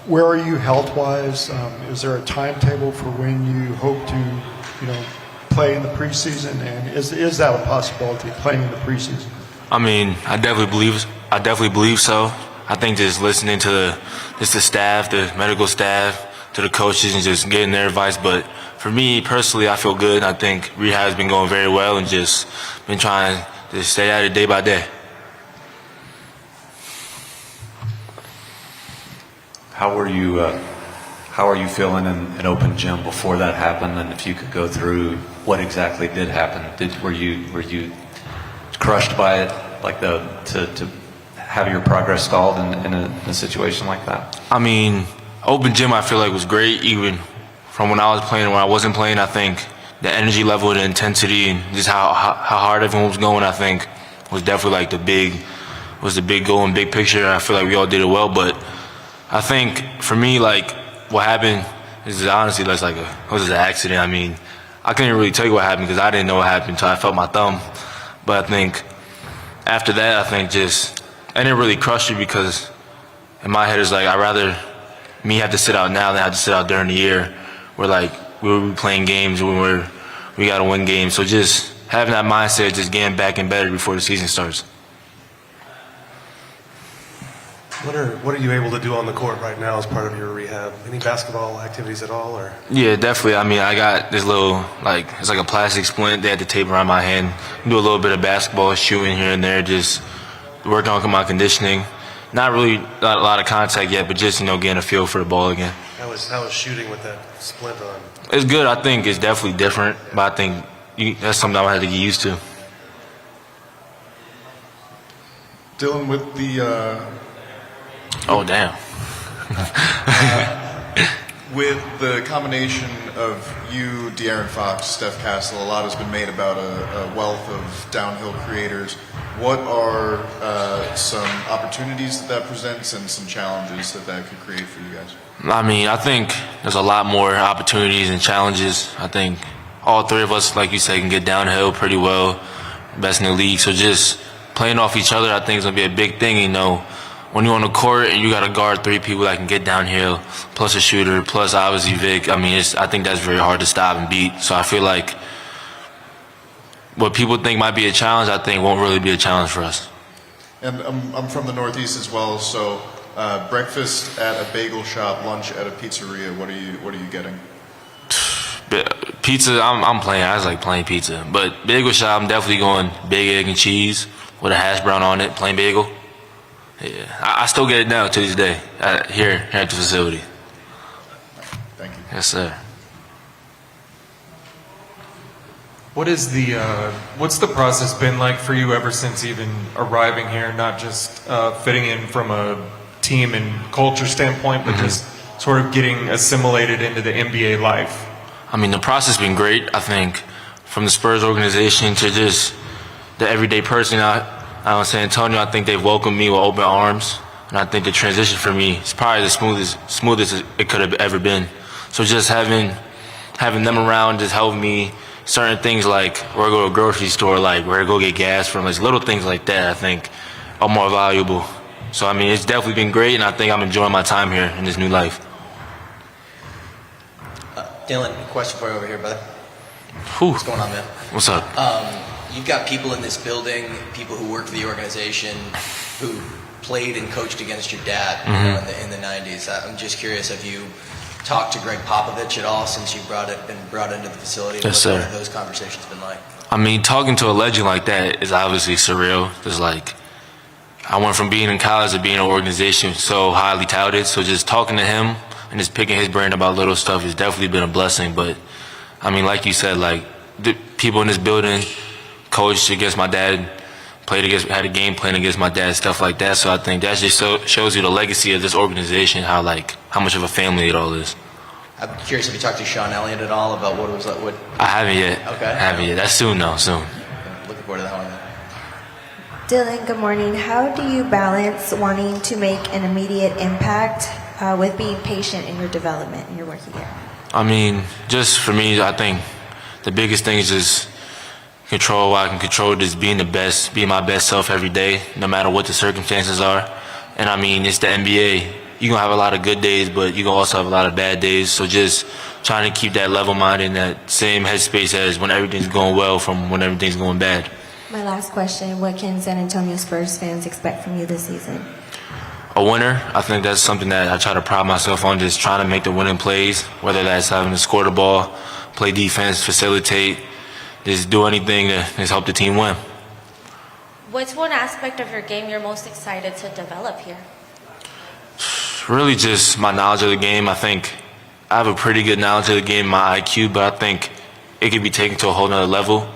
where are you health-wise? Is there a timetable for when you hope to, play in the preseason? And is that a possibility, playing in the preseason? I mean, I definitely believe so. I think just listening to the staff, the medical staff, to the coaches, and just getting their advice. But for me personally, I feel good. I think rehab has been going very well, and just been trying to stay at it day by day. How were you feeling in an open gym before that happened? And if you could go through what exactly did happen, were you crushed by it, like to have your progress stalled in a situation like that? I mean, open gym I feel like was great, even from when I was playing and when I wasn't playing. I think the energy level, the intensity, and just how hard everyone was going, I think was definitely like the big goal and big picture. I feel like we all did it well, but I think for me, like, what happened is honestly it was an accident. I mean, I couldn't really tell you what happened because I didn't know what happened until I felt my thumb. But I think after that, I didn't really crush you because in my head it's like I'd rather me have to sit out now than have to sit out during the year. We'll be playing games when we got to win games. So just having that mindset, just getting back and better before the season starts. What are you able to do on the court right now as part of your rehab? Any basketball activities at all, or? Yeah, definitely. I mean, I got this little, it's like a plastic splint. They had to tape around my hand. Do a little bit of basketball, shooting here and there, just working on my conditioning. Not a lot of contact yet, but just, getting a feel for the ball again. How was shooting with that splint on? It's good. I think it's definitely different, but I think that's something I had to get used to. Dylan, with the Oh, damn. with the combination of you, De'Aaron Fox, Steph Castle, a lot has been made about a wealth of downhill creators. What are some opportunities that presents and some challenges that could create for you guys? I mean, I think there's a lot more opportunities and challenges. I think all three of us, like you said, can get downhill pretty well, best in the league. So just playing off each other, I think is going to be a big thing, When you're on the court and you got to guard three people that can get downhill, plus a shooter, plus obviously Vic, I think that's very hard to stop and beat. So I feel like what people think might be a challenge, I think won't really be a challenge for us. And I'm from the Northeast as well, so breakfast at a bagel shop, lunch at a pizzeria. What are you getting? Pizza, I'm playing. I just like plain pizza. But bagel shop, I'm definitely going big egg and cheese with a hash brown on it, plain bagel. Yeah, I still get it now to this day here at the facility. Thank you. Yes, sir. What's the process been like for you ever since even arriving here? Not just fitting in from a team and culture standpoint, but just sort of getting assimilated into the NBA life. I mean, the process has been great. I think from the Spurs organization to just the everyday person. I would say, Antonio, I think they've welcomed me with open arms, and I think the transition for me is probably the smoothest it could have ever been. So just having them around just helped me certain things like where to go to a grocery store, like where to go get gas from, like little things like that I think are more valuable. So, I mean, it's definitely been great, and I think I'm enjoying my time here in this new life. Dylan, question for you over here, brother. Whew. What's going on, man? What's up? You've got people in this building, people who work for the organization, who played and coached against your dad in the 90s. I'm just curious, have you talked to Greg Popovich at all since you've been brought into the facility? Yes, sir. What have those conversations been like? I mean, talking to a legend like that is obviously surreal. It's like I went from being in college to being in an organization so highly touted. So just talking to him and just picking his brain about little stuff has definitely been a blessing. But, I mean, like you said, like the people in this building coached against my dad, had a game plan against my dad, stuff like that. So I think that just shows you the legacy of this organization, how much of a family it all is. I'm curious, have you talked to Sean Elliott at all about what it was like? I haven't yet. Okay. I haven't yet. That's soon, though. Soon. Looking forward to that one. Dylan, good morning. How do you balance wanting to make an immediate impact with being patient in your development and your working here? I mean, just for me, I think the biggest thing is just control what I can control, just being my best self every day, no matter what the circumstances are. And I mean, it's the NBA. you're going to have a lot of good days, but you're going to also have a lot of bad days. So just trying to keep that level mind in that same headspace as when everything's going well from when everything's going bad. My last question, what can San Antonio Spurs fans expect from you this season? A winner. I think that's something that I try to pride myself on, just trying to make the winning plays, whether that's having to score the ball, play defense, facilitate, just do anything to just help the team win. What's one aspect of your game you're most excited to develop here? Really just my knowledge of the game. I think I have a pretty good knowledge of the game, my IQ, but I think it could be taken to a whole nother level.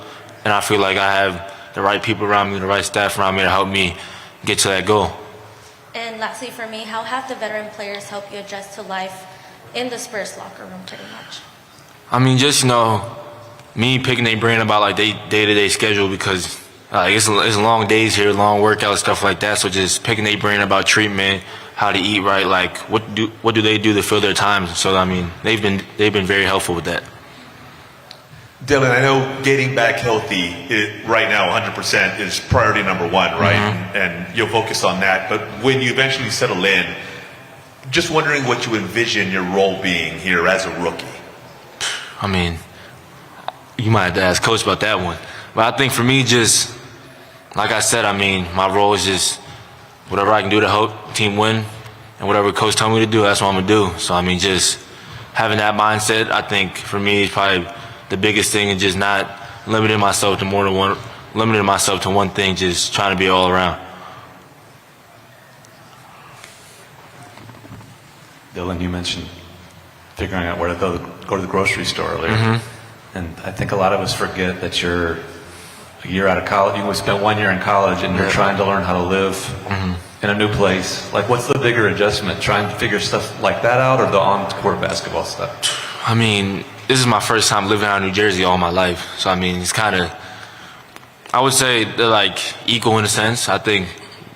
And I feel like I have the right people around me, the right staff around me to help me get to that goal. And lastly for me, how have the veteran players helped you adjust to life in the Spurs locker room pretty much? I mean, just, me picking their brain about like their day-to-day schedule because it's long days here, long workouts, stuff like that. So just picking their brain about treatment, how to eat right, like what do they do to fill their time. So I mean, they've been very helpful with that. Dylan, I know getting back healthy right now 100% is priority number one, right? Mm-hmm. And you'll focus on that. But when you eventually settle in, just wondering what you envision your role being here as a rookie. I mean, you might have to ask Coach about that one. But I think for me, just like I said, I mean, my role is just whatever I can do to help the team win, and whatever Coach tells me to do, that's what I'm going to do. So, I mean, just having that mindset, I think for me is probably the biggest thing, and just not limiting myself to one thing, just trying to be all around. Dylan, you mentioned figuring out where to go to the grocery store earlier. Mm-hmm. And I think a lot of us forget that you're a year out of college. You spent 1 year in college and you're trying to learn how to live in a new place. Like, what's the bigger adjustment? Trying to figure stuff like that out, or the on-court basketball stuff? I mean, this is my first time living out in New Jersey all my life. So, I mean, it's kind of, I would say they're like equal in a sense. I think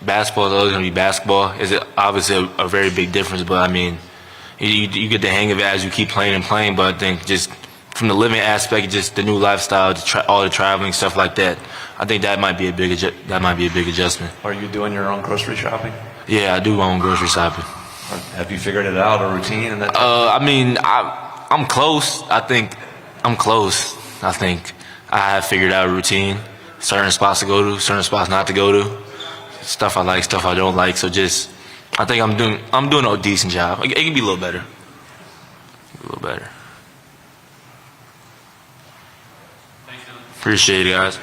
basketball is always going to be basketball. It's obviously a very big difference, but I mean, you get the hang of it as you keep playing and playing. But I think just from the living aspect, just the new lifestyle, all the traveling, stuff like that, I think that might be a big adjustment. Are you doing your own grocery shopping? Yeah, I do my own grocery shopping. Or have you figured it out, a routine? And that I mean, I'm close. I think I'm close. I think I have figured out a routine. Certain spots to go to, certain spots not to go to. Stuff I like, stuff I don't like. So just, I think I'm doing a decent job. It can be a little better. Appreciate it, guys.